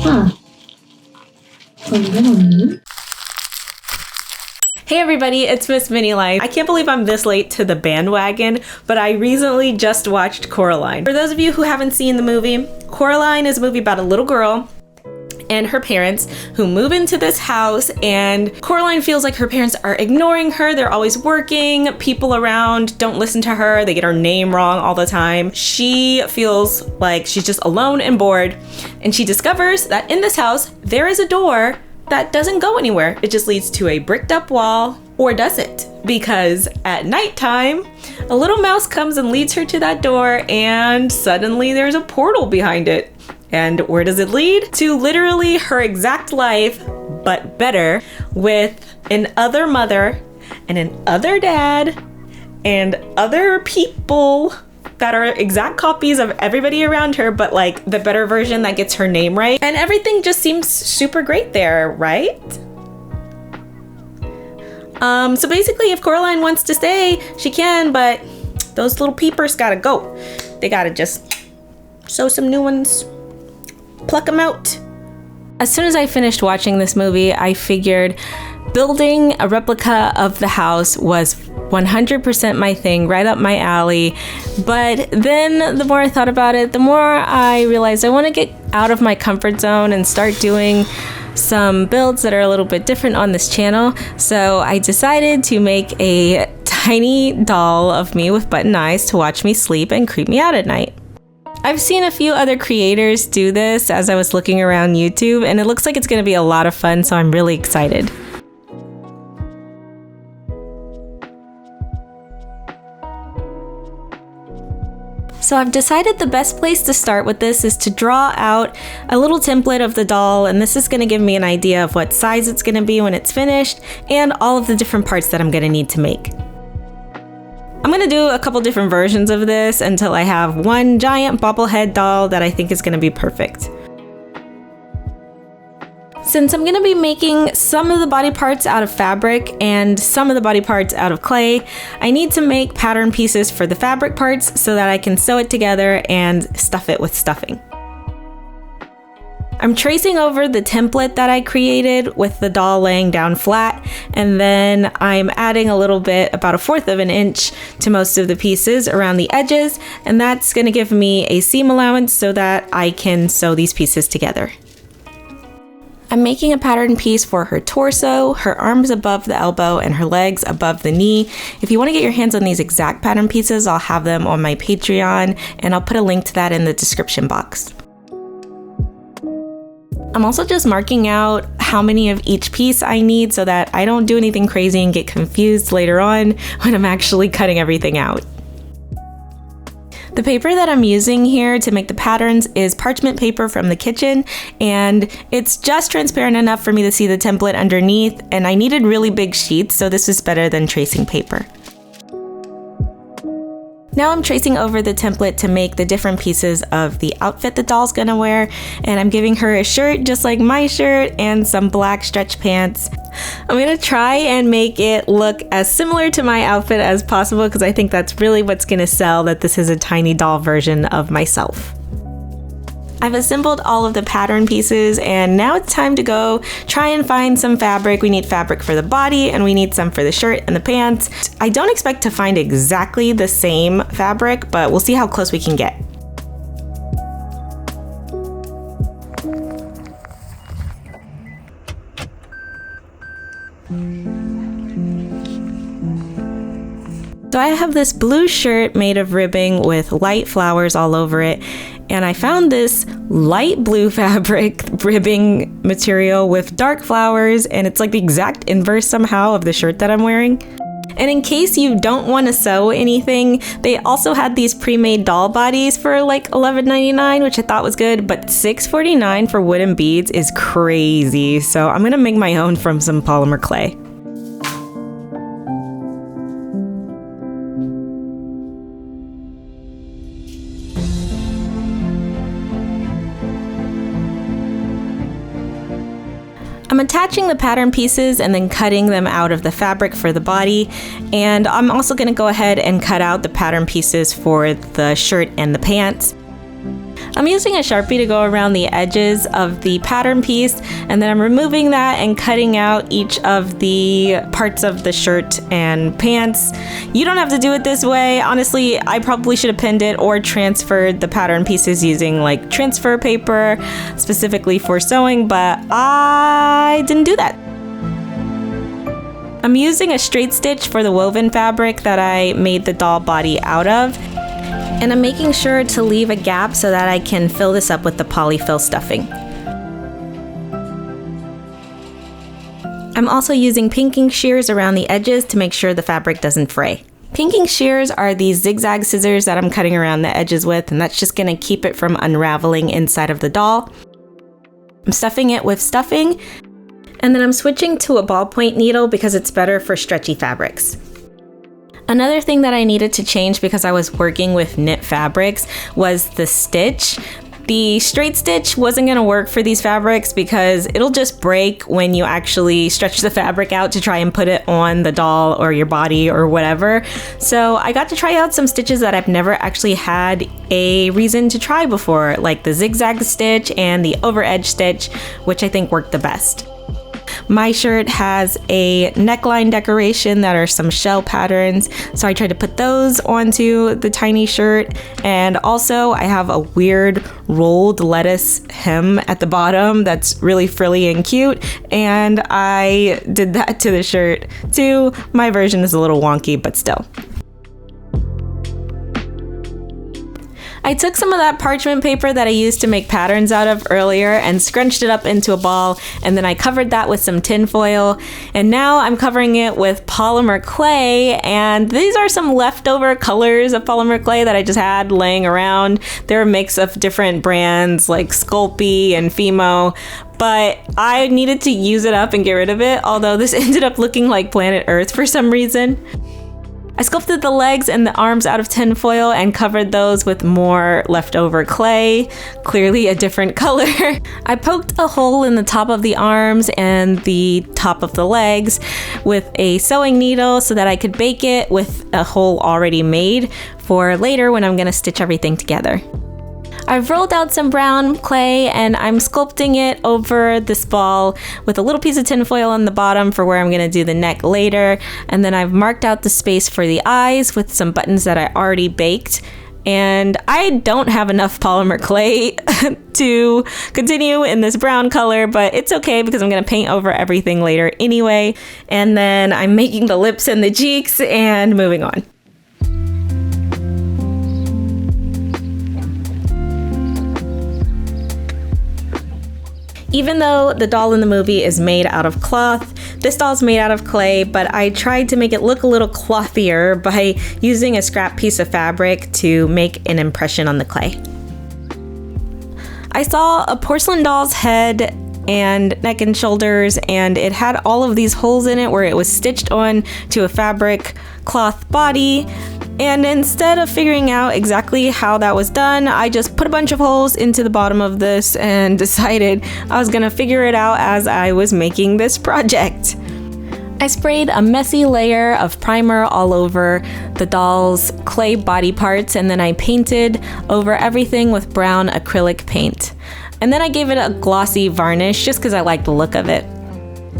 Huh. Hey everybody, it's Miss Mini Life. I can't believe I'm this late to the bandwagon, but I recently just watched Coraline. For those of you who haven't seen the movie, Coraline is a movie about a little girl and her parents who move into this house, and Coraline feels like her parents are ignoring her. They're always working. People around don't listen to her. They get her name wrong all the time. She feels like she's just alone and bored, and she discovers that in this house there is a door that doesn't go anywhere. It just leads to a bricked up wall, or does it? Because at nighttime, a little mouse comes and leads her to that door, and suddenly there's a portal behind it. And where does it lead? To literally her exact life, but better, with an other mother and an other dad and other people that are exact copies of everybody around her, but like the better version that gets her name right. And everything just seems super great there, right? So basically, if Coraline wants to stay, she can, but those little peepers gotta go. They gotta just sew some new ones. Pluck them out. As soon as I finished watching this movie, I figured building a replica of the house was 100% my thing, right up my alley. But then the more I thought about it, the more I realized I want to get out of my comfort zone and start doing some builds that are a little bit different on this channel. So I decided to make a tiny doll of me with button eyes to watch me sleep and creep me out at night. I've seen a few other creators do this as I was looking around YouTube, and it looks like it's going to be a lot of fun, so I'm really excited. So I've decided the best place to start with this is to draw out a little template of the doll, and this is going to give me an idea of what size it's going to be when it's finished, and all of the different parts that I'm going to need to make. I'm going to do a couple different versions of this until I have one giant bobblehead doll that I think is going to be perfect. Since I'm going to be making some of the body parts out of fabric and some of the body parts out of clay, I need to make pattern pieces for the fabric parts so that I can sew it together and stuff it with stuffing. I'm tracing over the template that I created with the doll laying down flat, and then I'm adding a little bit, about 1/4 of an inch, to most of the pieces around the edges, and that's going to give me a seam allowance so that I can sew these pieces together. I'm making a pattern piece for her torso, her arms above the elbow, and her legs above the knee. If you want to get your hands on these exact pattern pieces, I'll have them on my Patreon, and I'll put a link to that in the description box. I'm also just marking out how many of each piece I need so that I don't do anything crazy and get confused later on when I'm actually cutting everything out. The paper that I'm using here to make the patterns is parchment paper from the kitchen, and it's just transparent enough for me to see the template underneath, and I needed really big sheets, so this is better than tracing paper. Now I'm tracing over the template to make the different pieces of the outfit the doll's gonna wear, and I'm giving her a shirt just like my shirt and some black stretch pants. I'm gonna try and make it look as similar to my outfit as possible because I think that's really what's gonna sell, that this is a tiny doll version of myself. I've assembled all of the pattern pieces, and now it's time to go try and find some fabric. We need fabric for the body, and we need some for the shirt and the pants. I don't expect to find exactly the same fabric, but we'll see how close we can get. So I have this blue shirt made of ribbing with light flowers all over it, and I found this light blue fabric ribbing material with dark flowers, and it's like the exact inverse somehow of the shirt that I'm wearing. And in case you don't want to sew anything, they also had these pre-made doll bodies for like $11.99, which I thought was good, but $6.49 for wooden beads is crazy. So I'm gonna make my own from some polymer clay. I'm attaching the pattern pieces and then cutting them out of the fabric for the body, and I'm also going to go ahead and cut out the pattern pieces for the shirt and the pants. I'm using a Sharpie to go around the edges of the pattern piece, and then I'm removing that and cutting out each of the parts of the shirt and pants. You don't have to do it this way. Honestly, I probably should have pinned it or transferred the pattern pieces using like transfer paper specifically for sewing, but I didn't do that. I'm using a straight stitch for the woven fabric that I made the doll body out of. And I'm making sure to leave a gap so that I can fill this up with the polyfill stuffing. I'm also using pinking shears around the edges to make sure the fabric doesn't fray. Pinking shears are these zigzag scissors that I'm cutting around the edges with, and that's just gonna keep it from unraveling inside of the doll. I'm stuffing it with stuffing, and then I'm switching to a ballpoint needle because it's better for stretchy fabrics. Another thing that I needed to change because I was working with knit fabrics was the stitch. The straight stitch wasn't gonna work for these fabrics because it'll just break when you actually stretch the fabric out to try and put it on the doll or your body or whatever. So I got to try out some stitches that I've never actually had a reason to try before, like the zigzag stitch and the over edge stitch, which I think worked the best. My shirt has a neckline decoration that are some shell patterns, so I tried to put those onto the tiny shirt. And also I have a weird rolled lettuce hem at the bottom that's really frilly and cute, and I did that to the shirt too. My version is a little wonky, but still. I took some of that parchment paper that I used to make patterns out of earlier and scrunched it up into a ball, and then I covered that with some tin foil, and now I'm covering it with polymer clay, and these are some leftover colors of polymer clay that I just had laying around. They're a mix of different brands like Sculpey and Fimo, but I needed to use it up and get rid of it, although this ended up looking like planet Earth for some reason. I sculpted the legs and the arms out of tin foil and covered those with more leftover clay, clearly a different color. I poked a hole in the top of the arms and the top of the legs with a sewing needle so that I could bake it with a hole already made for later when I'm gonna stitch everything together. I've rolled out some brown clay and I'm sculpting it over this ball with a little piece of tin foil on the bottom for where I'm gonna do the neck later. And then I've marked out the space for the eyes with some buttons that I already baked. And I don't have enough polymer clay to continue in this brown color, but it's okay because I'm gonna paint over everything later anyway. And then I'm making the lips and the cheeks and moving on. Even though the doll in the movie is made out of cloth, this doll's made out of clay, but I tried to make it look a little clothier by using a scrap piece of fabric to make an impression on the clay. I saw a porcelain doll's head and neck and shoulders, and it had all of these holes in it where it was stitched on to a fabric cloth body. And instead of figuring out exactly how that was done, I just put a bunch of holes into the bottom of this and decided I was gonna figure it out as I was making this project. I sprayed a messy layer of primer all over the doll's clay body parts, and then I painted over everything with brown acrylic paint. And then I gave it a glossy varnish just because I like the look of it.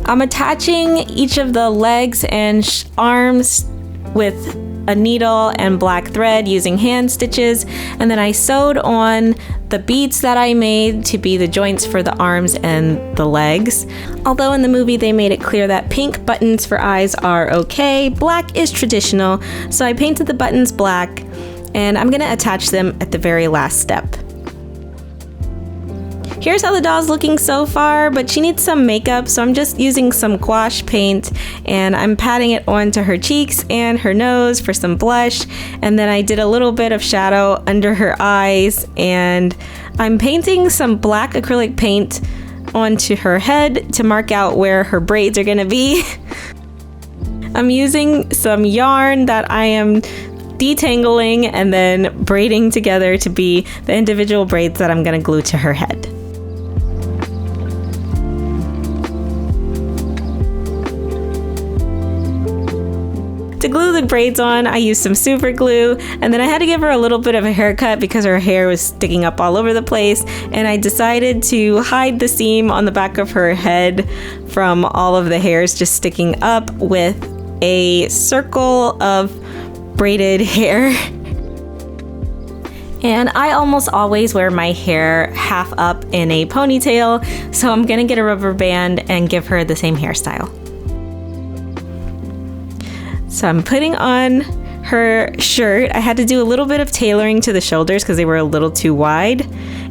I'm attaching each of the legs and arms with a needle and black thread using hand stitches, and then I sewed on the beads that I made to be the joints for the arms and the legs. Although in the movie they made it clear that pink buttons for eyes are okay, black is traditional, so I painted the buttons black, and I'm gonna attach them at the very last step. Here's how the doll's looking so far, but she needs some makeup, so I'm just using some gouache paint and I'm patting it onto her cheeks and her nose for some blush, and then I did a little bit of shadow under her eyes, and I'm painting some black acrylic paint onto her head to mark out where her braids are gonna be. I'm using some yarn that I am detangling and then braiding together to be the individual braids that I'm gonna glue to her head. To glue the braids on, I used some super glue, and then I had to give her a little bit of a haircut because her hair was sticking up all over the place, and I decided to hide the seam on the back of her head from all of the hairs just sticking up with a circle of braided hair. And I almost always wear my hair half up in a ponytail, so I'm gonna get a rubber band and give her the same hairstyle. So I'm putting on her shirt. I had to do a little bit of tailoring to the shoulders because they were a little too wide,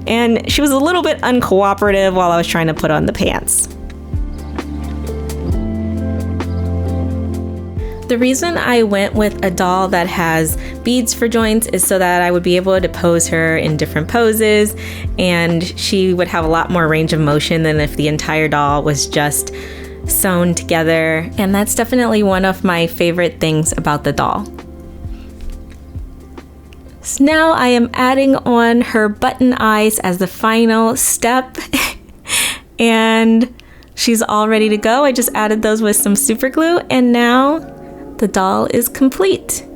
and she was a little bit uncooperative while I was trying to put on the pants. The reason I went with a doll that has beads for joints is so that I would be able to pose her in different poses, and she would have a lot more range of motion than if the entire doll was just sewn together. And that's definitely one of my favorite things about the doll. So now I am adding on her button eyes as the final step and she's all ready to go. I just added those with some super glue, and now the doll is complete.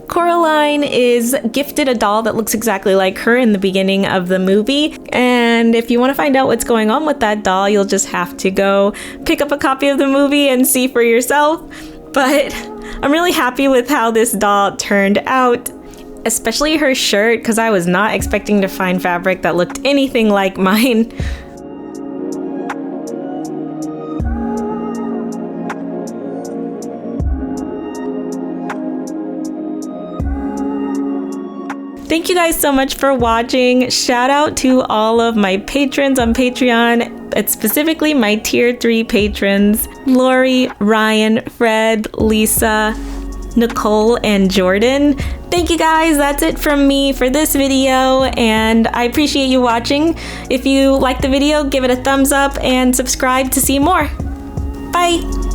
Coraline is gifted a doll that looks exactly like her in the beginning of the movie, and if you want to find out what's going on with that doll, you'll just have to go pick up a copy of the movie and see for yourself. But I'm really happy with how this doll turned out, especially her shirt, because I was not expecting to find fabric that looked anything like mine. Thank you guys so much for watching. Shout out to all of my patrons on Patreon. It's specifically my tier 3 patrons: Lori, Ryan, Fred, Lisa, Nicole, and Jordan. Thank you guys. That's it from me for this video, and I appreciate you watching. If you like the video, give it a thumbs up and subscribe to see more. Bye.